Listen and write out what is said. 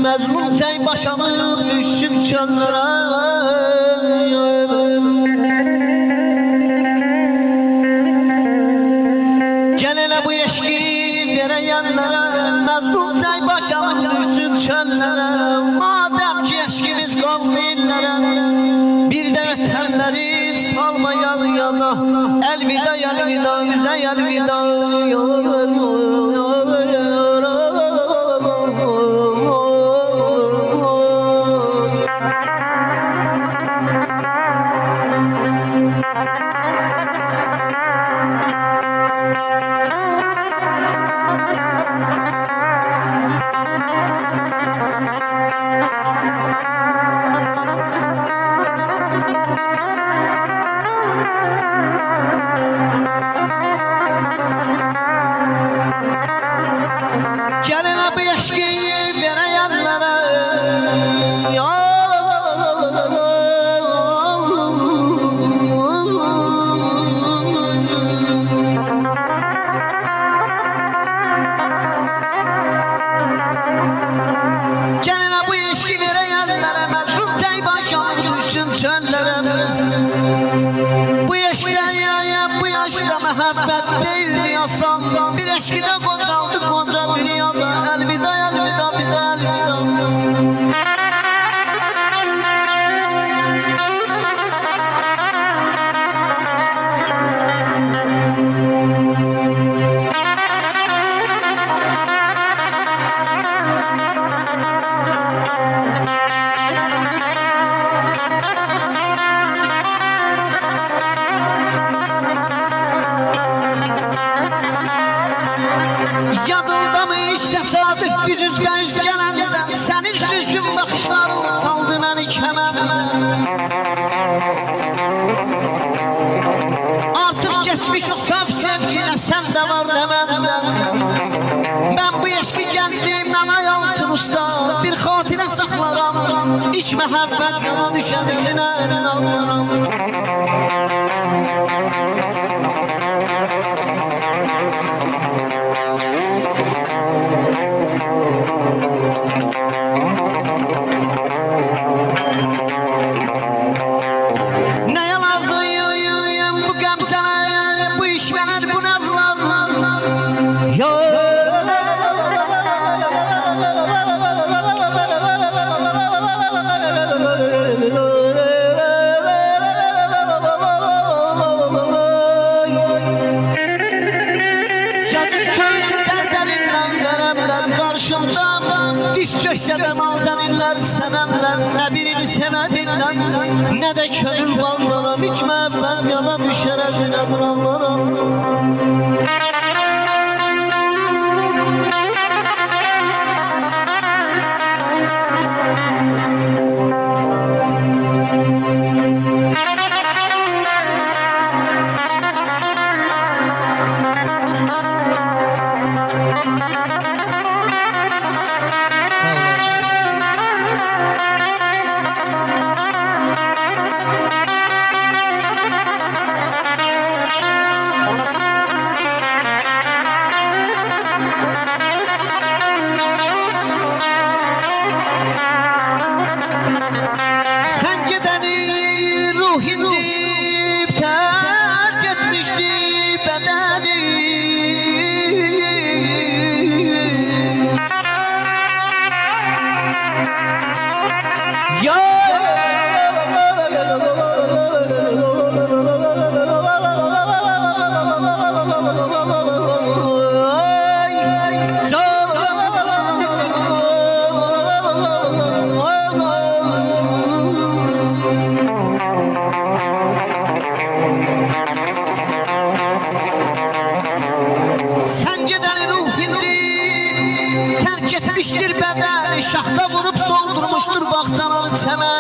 Məzlum tək başanıb düşsün çöllərə. Gəl elə bu eşki verəyənlərə, məzlum tək başanıb düşsün çöllərə. Madəm ki eşkimiz qaldı illərə, bir də vətənləri salmayaq yana. Əlvida, əlvida, bizə əlvida. Gəlin bu eşkiyi verəyənlərə, gəlin bu eşki verəyənlərə, məzlum tək başanıb düşsün çöllərə. Bu yaşda məhəbbət deyildi asan, bir eşkidə qocaldı qoca dünyada. Əlvida, əlvida, bizə əlvida. Yadında mı hiç təsadüf biz üzbəüz gələndən, sənin süzgün baxışların saldı məni kəməndən. Artıq geçmiş o saf sevginə, sən də var nə məndən. Mən bu eşki gəncliyimdən ayaltım usta, bir xatirə saxlaram, iç məhəbbət yana düşən üzünə əcnallarım. Nəyə lazıyım bu qəm sənə, bu iş mənər, bu nəzlar. Yazıq köyün dərdəlindən verəmlər qarşımda, diz çöksə də nazəninlər, sənənlər. Nə birini sevə bilməm, nə də könül bağlaram, hiç məhəbbət yana düşər əzinə duraqlaram. Sen gidəni ruh incib tərk etmişdi bədəni. Sen gidəni ruh incib tərk etmişdir bədəni, şaxta vurub soldurmuşdur bağçaları çəmən.